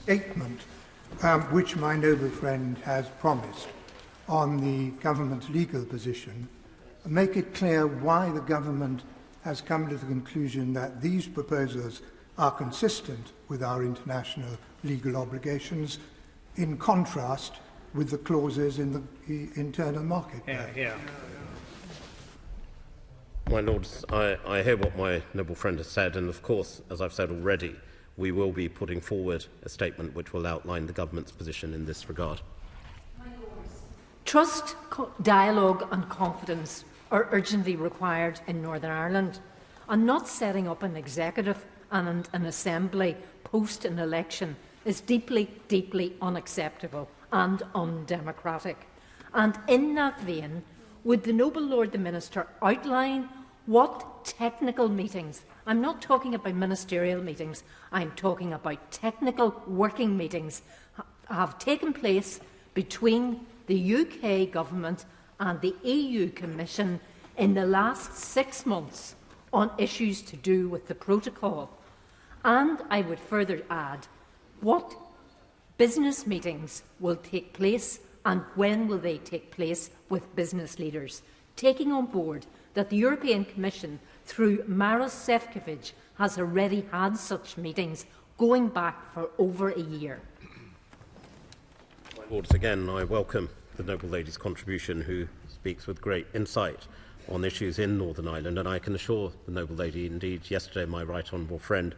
statement which my noble friend has promised on the government's legal position, make it clear why the government has come to the conclusion that these proposals are consistent with our international legal obligations, in contrast with the clauses in the internal market. My Lords, I hear what my noble friend has said, and of course, as I've said already, we will be putting forward a statement which will outline the government's position in this regard. Trust, dialogue and confidence are urgently required in Northern Ireland, and not setting up an executive and an assembly post an election is deeply, deeply unacceptable and undemocratic. And in that vein, would the noble Lord the Minister outline what technical meetings, I'm not talking about ministerial meetings, I'm talking about technical working meetings, have taken place between the UK Government and the EU Commission in the last 6 months on issues to do with the protocol? And I would further add, what business meetings will take place and when will they take place with business leaders, taking on board that the European Commission, through Maros Šefčovič, has already had such meetings going back for over a year. My Lords, again, I welcome the noble lady's contribution, who speaks with great insight on issues in Northern Ireland, and I can assure the noble lady, indeed, yesterday my right honourable friend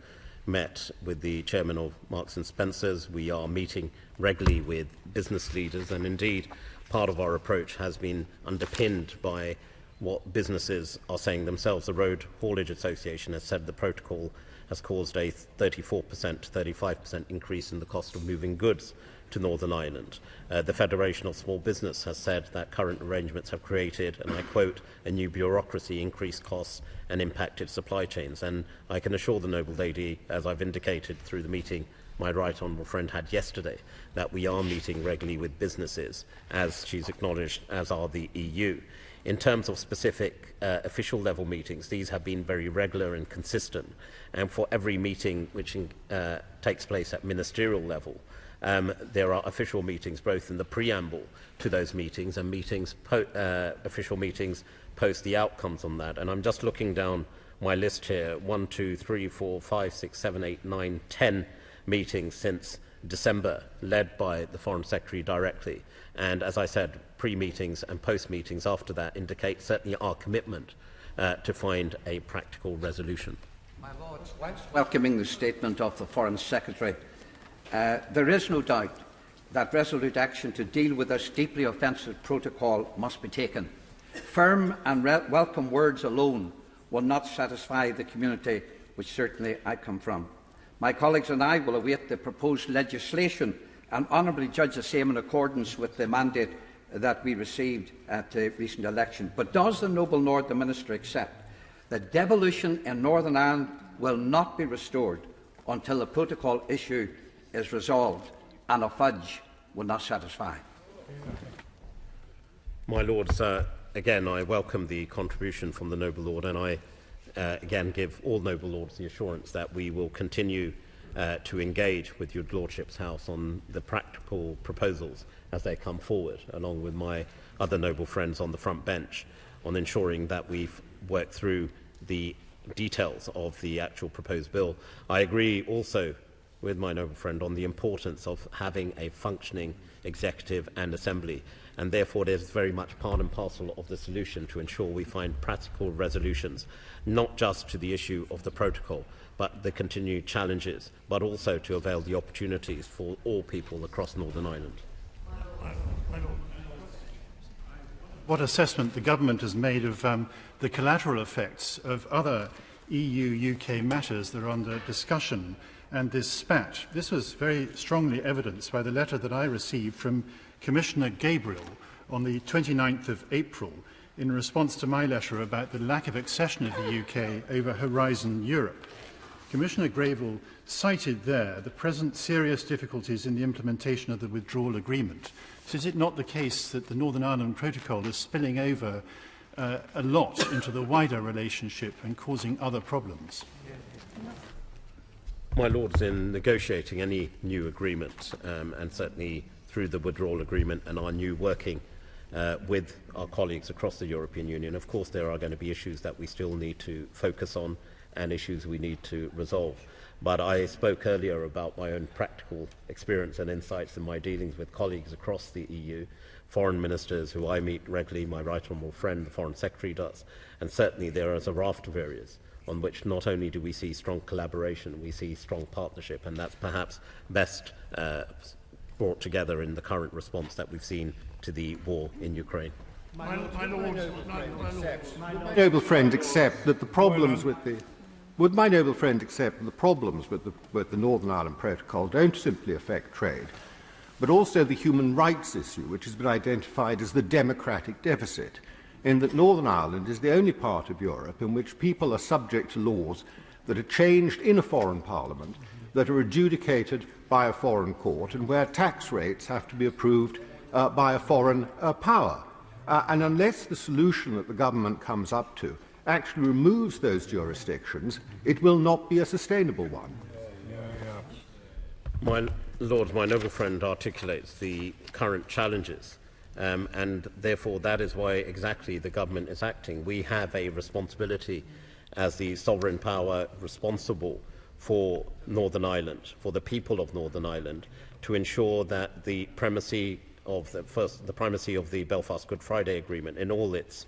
met with the chairman of Marks and Spencers. We are meeting regularly with business leaders, and indeed part of our approach has been underpinned by what businesses are saying themselves. The Road Haulage Association has said the protocol has caused a 34% to 35% increase in the cost of moving goods to Northern Ireland. The Federation of Small Business has said that current arrangements have created, and I quote, a new bureaucracy, increased costs and impacted supply chains. And I can assure the noble lady, as I've indicated through the meeting my right honourable friend had yesterday, that we are meeting regularly with businesses, as she's acknowledged, as are the EU. In terms of specific official level meetings, these have been very regular and consistent, and for every meeting which takes place at ministerial level, there are official meetings both in the preamble to those meetings and official meetings post the outcomes on that. And I'm just looking down my list here: 1, 2, 3, 4, 5, 6, 7, 8, 9, 10 meetings since December, led by the Foreign Secretary directly. And as I said, pre-meetings and post-meetings after that indicate certainly our commitment to find a practical resolution. My Lords, whilst welcoming the statement of the Foreign Secretary, there is no doubt that resolute action to deal with this deeply offensive protocol must be taken. Firm and welcome words alone will not satisfy the community which certainly I come from. My colleagues and I will await the proposed legislation and honourably judge the same in accordance with the mandate that we received at the recent election. But does the noble Lord the Minister accept that devolution in Northern Ireland will not be restored until the protocol issue is resolved, and a fudge will not satisfy? My Lords, again, I welcome the contribution from the noble Lord, and I again give all noble Lords the assurance that we will continue to engage with your Lordship's House on the practical proposals as they come forward, along with my other noble friends on the front bench, on ensuring that we've worked through the details of the actual proposed bill. I agree also with my noble friend on the importance of having a functioning executive and assembly, and therefore it is very much part and parcel of the solution to ensure we find practical resolutions, not just to the issue of the protocol, but the continued challenges, but also to avail the opportunities for all people across Northern Ireland. What assessment the government has made of the collateral effects of other EU-UK matters that are under discussion and this spat? This was very strongly evidenced by the letter that I received from Commissioner Gabriel on the 29th of April in response to my letter about the lack of accession of the UK over Horizon Europe. Commissioner Gabriel cited there the present serious difficulties in the implementation of the withdrawal agreement. So is it not the case that the Northern Ireland Protocol is spilling over a lot into the wider relationship and causing other problems? My Lords, in negotiating any new agreement, and certainly through the withdrawal agreement and our new working with our colleagues across the European Union, of course there are going to be issues that we still need to focus on and issues we need to resolve. But I spoke earlier about my own practical experience and insights in my dealings with colleagues across the EU, foreign ministers who I meet regularly, my right honourable friend, the Foreign Secretary, does, and certainly there is a raft of areas on which not only do we see strong collaboration, we see strong partnership, and that's perhaps best brought together in the current response that we've seen to the war in Ukraine. My noble friend accept that the problems with the Would my noble friend accept that the problems with the Northern Ireland Protocol don't simply affect trade, but also the human rights issue, which has been identified as the democratic deficit, in that Northern Ireland is the only part of Europe in which people are subject to laws that are changed in a foreign parliament, that are adjudicated by a foreign court, and where tax rates have to be approved by a foreign power. And unless the solution that the government comes up to actually removes those jurisdictions, it will not be a sustainable one. My Lord, my noble friend articulates the current challenges, and therefore that is why exactly the government is acting. We have a responsibility as the sovereign power responsible for Northern Ireland, for the people of Northern Ireland, to ensure that the primacy of the Belfast Good Friday Agreement in all its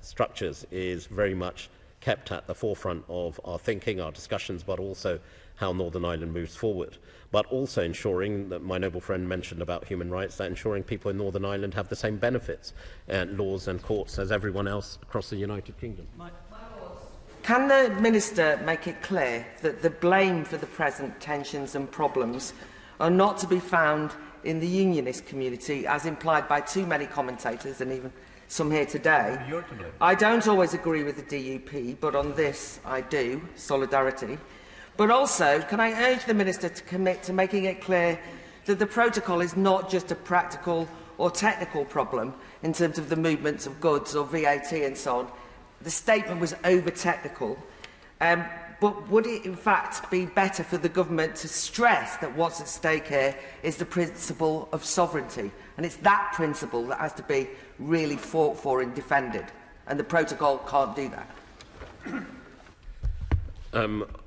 structures is very much kept at the forefront of our thinking, our discussions, but also how Northern Ireland moves forward. But also ensuring that my noble friend mentioned about human rights, that ensuring people in Northern Ireland have the same benefits and laws and courts as everyone else across the United Kingdom. Can the Minister make it clear that the blame for the present tensions and problems are not to be found in the unionist community, as implied by too many commentators and even some here today? I don't always agree with the DUP, but on this I do, solidarity. But also, can I urge the Minister to commit to making it clear that the protocol is not just a practical or technical problem in terms of the movements of goods or VAT and so on. The statement was over-technical, but would it in fact be better for the government to stress that what's at stake here is the principle of sovereignty, and it's that principle that has to be really fought for and defended, and the protocol can't do that?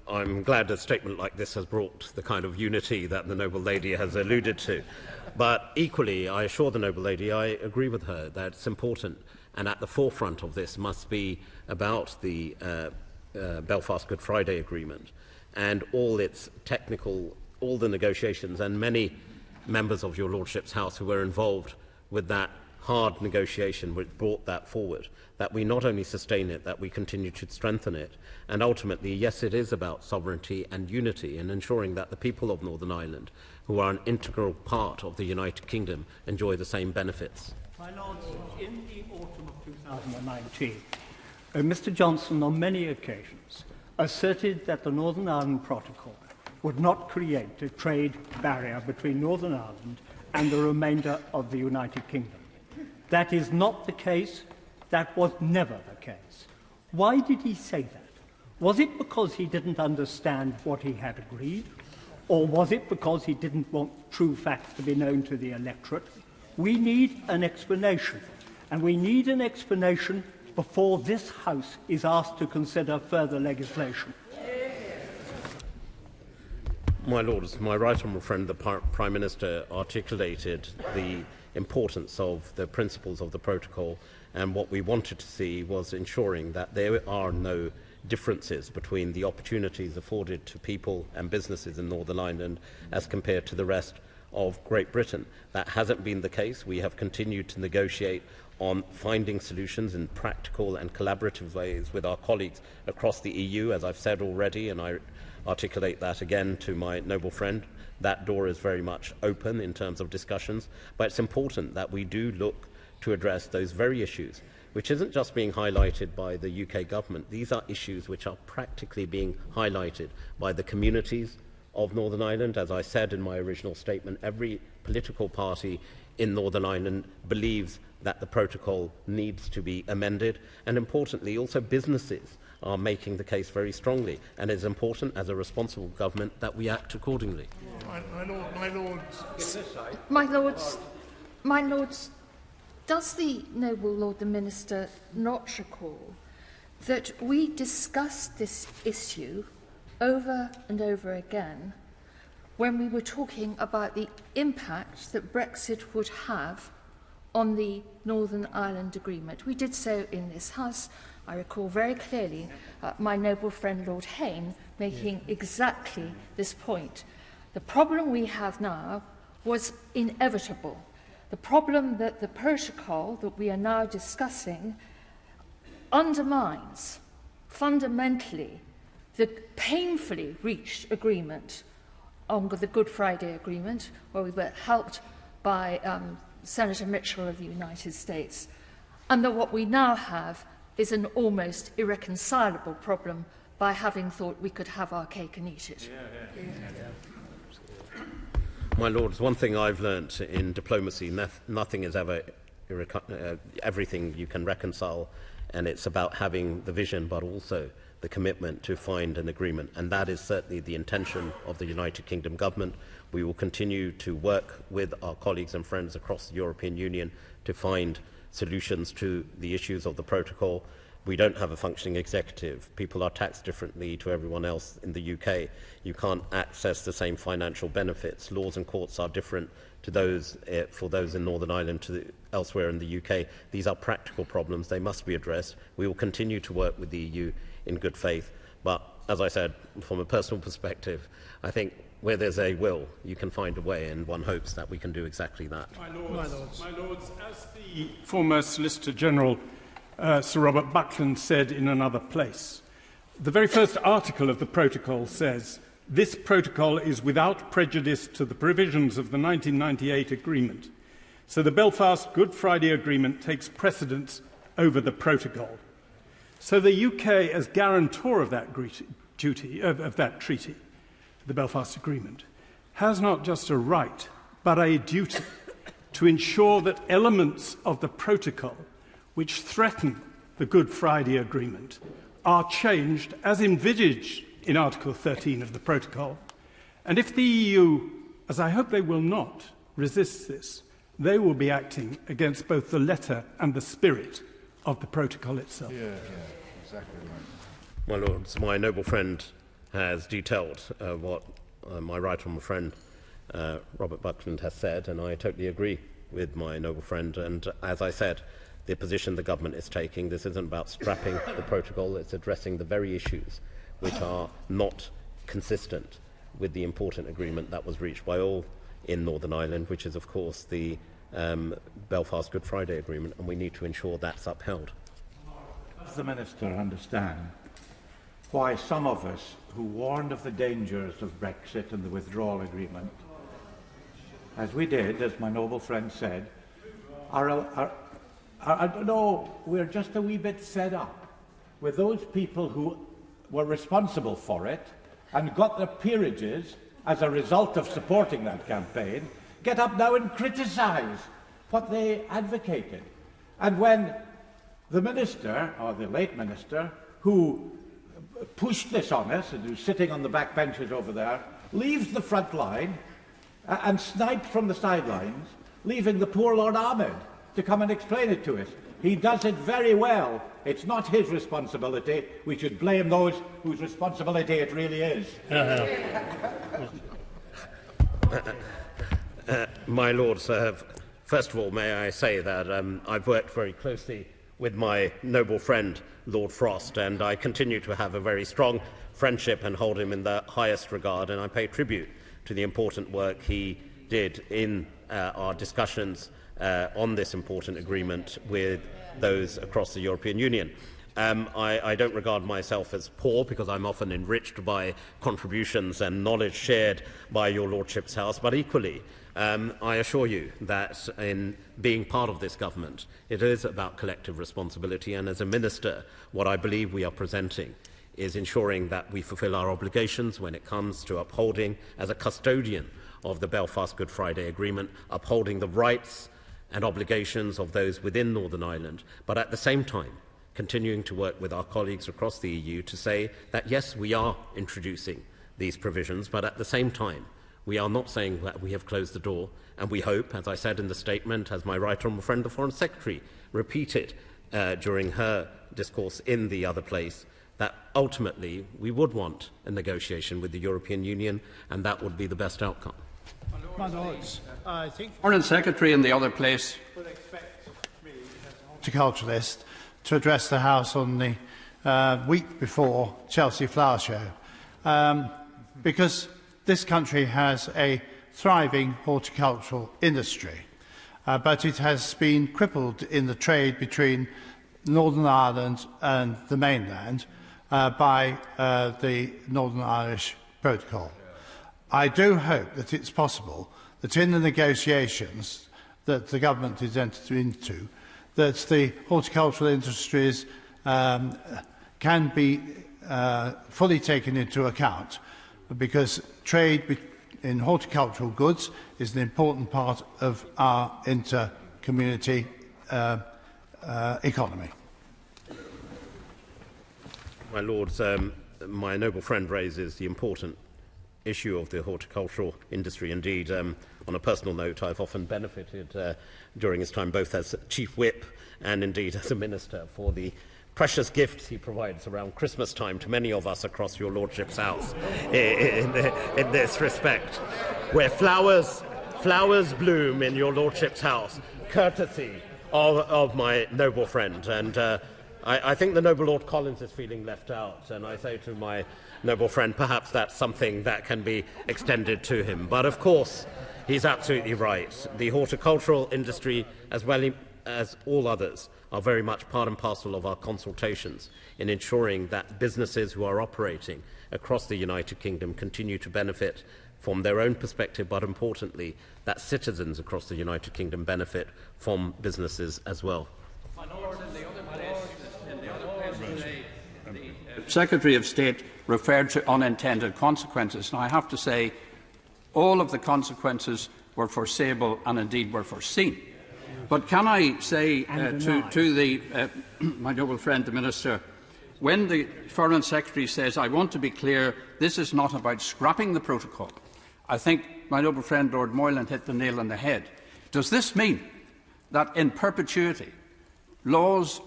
I'm glad a statement like this has brought the kind of unity that the noble lady has alluded to. But equally, I assure the noble lady, I agree with her that it's important, and at the forefront of this must be about the Belfast Good Friday Agreement and all its technical, all the negotiations, and many members of your Lordship's House who were involved with that hard negotiation which brought that forward, that we not only sustain it, that we continue to strengthen it. And ultimately, yes, it is about sovereignty and unity and ensuring that the people of Northern Ireland, who are an integral part of the United Kingdom, enjoy the same benefits. My Lords, in the autumn of 2019, Mr Johnson on many occasions asserted that the Northern Ireland Protocol would not create a trade barrier between Northern Ireland and the remainder of the United Kingdom. That is not the case. That was never the case. Why did he say that? Was it because he didn't understand what he had agreed? Or was it because he didn't want true facts to be known to the electorate? We need an explanation. And we need an explanation before this House is asked to consider further legislation. My Lords, my right honourable friend, the Prime Minister, articulated the importance of the principles of the protocol, and what we wanted to see was ensuring that there are no differences between the opportunities afforded to people and businesses in Northern Ireland as compared to the rest of Great Britain. That hasn't been the case. We have continued to negotiate on finding solutions in practical and collaborative ways with our colleagues across the EU, as I've said already, and I articulate that again to my noble friend. That door is very much open in terms of discussions, but it's important that we do look to address those very issues, which isn't just being highlighted by the UK government. These are issues which are practically being highlighted by the communities of Northern Ireland. As I said in my original statement, every political party in Northern Ireland believes that the protocol needs to be amended, and importantly also businesses are making the case very strongly, and it is important as a responsible government that we act accordingly. My Lords, does the Noble Lord the Minister not recall that we discussed this issue over and over again when we were talking about the impact that Brexit would have on the Northern Ireland Agreement? We did so in this House. I recall very clearly my noble friend Lord Hayne making exactly this point. The problem we have now was inevitable. The problem that the protocol that we are now discussing undermines fundamentally the painfully reached agreement on the Good Friday Agreement, where we were helped by Senator Mitchell of the United States, and that what we now have is an almost irreconcilable problem by having thought we could have our cake and eat it. My Lords, one thing I've learnt in diplomacy, nothing is ever everything you can reconcile, and it's about having the vision but also the commitment to find an agreement, and that is certainly the intention of the United Kingdom government. We will continue to work with our colleagues and friends across the European Union to find solutions to the issues of the protocol. We don't have a functioning executive. People are taxed differently to everyone else in the UK. You can't access the same financial benefits. Laws and courts are different to those for those in Northern Ireland to elsewhere in the UK. These are practical problems. They must be addressed. We will continue to work with the EU in good faith. But as I said, from a personal perspective, I think where there's a will, you can find a way, and one hopes that we can do exactly that. My Lords, as the former Solicitor General Sir Robert Buckland said in another place, the very first article of the protocol says, "This protocol is without prejudice to the provisions of the 1998 agreement." So the Belfast Good Friday Agreement takes precedence over the protocol. So the UK, as guarantor of that treaty, the Belfast Agreement, has not just a right, but a duty to ensure that elements of the protocol which threaten the Good Friday Agreement are changed as envisaged in Article 13 of the protocol. And if the EU, as I hope they will not, resists this, they will be acting against both the letter and the spirit of the protocol itself. Exactly right. My Lords, my noble friend has detailed what my right honourable friend Robert Buckland has said, and I totally agree with my noble friend. And as I said, the position the government is taking, this isn't about scrapping the protocol, it's addressing the very issues which are not consistent with the important agreement that was reached by all in Northern Ireland, which is, of course, the Belfast Good Friday Agreement, and we need to ensure that's upheld. Does the Minister understand why some of us who warned of the dangers of Brexit and the withdrawal agreement, as we did, as my noble friend said, we're just a wee bit fed up with those people who were responsible for it and got their peerages as a result of supporting that campaign, get up now and criticise what they advocated. And when the minister, or the late minister, who pushed this on us, and who's sitting on the back benches over there, leaves the front line and sniped from the sidelines, leaving the poor Lord Ahmed to come and explain it to us. He does it very well. It's not his responsibility. We should blame those whose responsibility it really is. My Lords, first of all, may I say that I've worked very closely with my noble friend, Lord Frost, and I continue to have a very strong friendship and hold him in the highest regard, and I pay tribute to the important work he did in our discussions on this important agreement with those across the European Union. I don't regard myself as poor because I'm often enriched by contributions and knowledge shared by your Lordship's House, but equally I assure you that in being part of this government, it is about collective responsibility, and as a minister, what I believe we are presenting is ensuring that we fulfil our obligations when it comes to upholding, as a custodian of the Belfast Good Friday Agreement, upholding the rights and obligations of those within Northern Ireland, but at the same time continuing to work with our colleagues across the EU to say that, yes, we are introducing these provisions, but at the same time, we are not saying that we have closed the door, and we hope, as I said in the statement, as my right honourable friend, the Foreign Secretary, repeated during her discourse in the other place, that ultimately we would want a negotiation with the European Union, and that would be the best outcome. My Lords, I think Foreign Secretary in the other place. would expect me, as a horticulturalist, to address the House on the week before Chelsea Flower Show, because this country has a thriving horticultural industry, but it has been crippled in the trade between Northern Ireland and the mainland by the Northern Irish Protocol. I do hope that it's possible that in the negotiations that the government is entered into, that the horticultural industries can be fully taken into account, because trade in horticultural goods is an important part of our inter-community economy. My Lords, my noble friend raises the important issue of the horticultural industry. Indeed, on a personal note, I've often benefited during his time both as Chief Whip and indeed as a Minister for the precious gifts he provides around Christmas time to many of us across your Lordship's house in this respect, where flowers bloom in your Lordship's house, courtesy of my noble friend. And I think the noble Lord Collins is feeling left out, and I say to my noble friend, perhaps that's something that can be extended to him. But of course, he's absolutely right. The horticultural industry, as well as all others, are very much part and parcel of our consultations in ensuring that businesses who are operating across the United Kingdom continue to benefit from their own perspective, but importantly, that citizens across the United Kingdom benefit from businesses as well. The Secretary of State referred to unintended consequences. Now, I have to say, all of the consequences were foreseeable and indeed were foreseen. But can I say to my noble friend, the Minister, when the Foreign Secretary says, I want to be clear, this is not about scrapping the protocol, I think my noble friend Lord Moylan hit the nail on the head. Does this mean that in perpetuity laws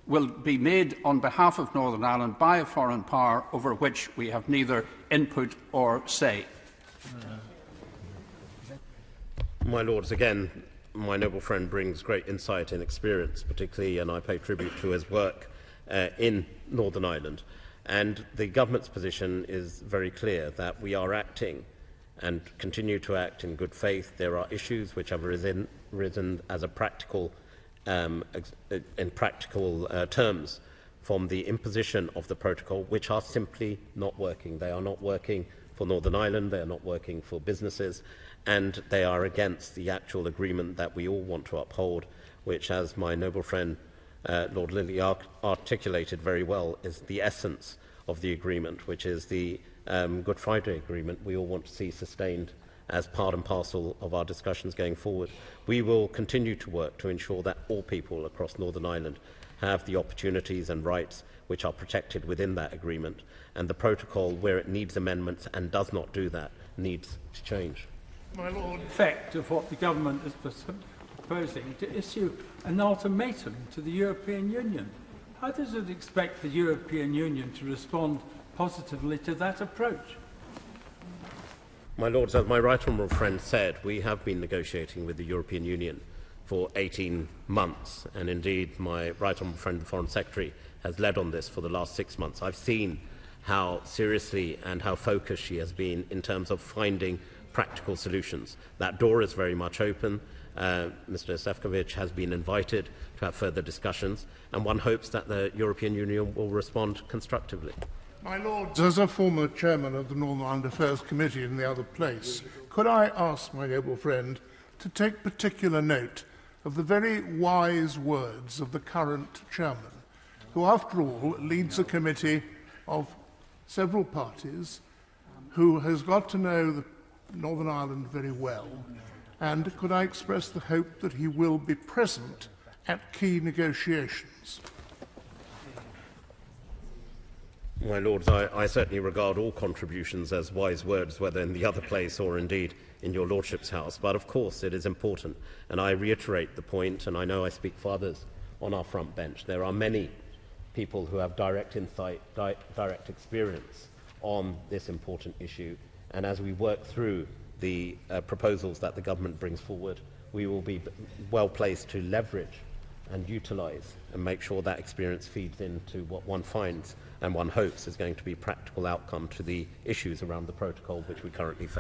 will be made on behalf of Northern Ireland by a foreign power over which we have neither input or say? My Lords, again, my noble friend brings great insight and experience, particularly, and I pay tribute to his work in Northern Ireland. And the government's position is very clear that we are acting and continue to act in good faith. There are issues which have risen as a practical, in practical terms from the imposition of the protocol, which are simply not working. They are not working for Northern Ireland, they are not working for businesses, and they are against the actual agreement that we all want to uphold, which, as my noble friend Lord Lilly articulated very well, is the essence of the agreement, which is the Good Friday Agreement we all want to see sustained as part and parcel of our discussions going forward. We will continue to work to ensure that all people across Northern Ireland have the opportunities and rights which are protected within that agreement, and the protocol, where it needs amendments and does not do that, needs to change. My Lord, effect of what the government is proposing to issue an ultimatum to the European Union. How does it expect the European Union to respond positively to that approach? My Lords, as my right honourable friend said, we have been negotiating with the European Union for 18 months, and indeed my right honourable friend, the Foreign Secretary, has led on this for the last 6 months. I've seen how seriously and how focused she has been in terms of finding practical solutions. That door is very much open. Mr. Šefčovič has been invited to have further discussions, and one hopes that the European Union will respond constructively. My Lords, as a former chairman of the Northern Ireland Affairs Committee in the other place, could I ask my noble friend to take particular note of the very wise words of the current chairman, who, after all, leads a committee of several parties, who has got to know Northern Ireland very well, and could I express the hope that he will be present at key negotiations? My Lords, I certainly regard all contributions as wise words, whether in the other place or indeed in your Lordship's house. But of course it is important, and I reiterate the point, and I know I speak for others on our front bench. There are many people who have direct insight, direct experience on this important issue, and as we work through the proposals that the government brings forward, we will be well placed to leverage and utilise and make sure that experience feeds into what one finds and one hopes is going to be a practical outcome to the issues around the protocol which we currently face.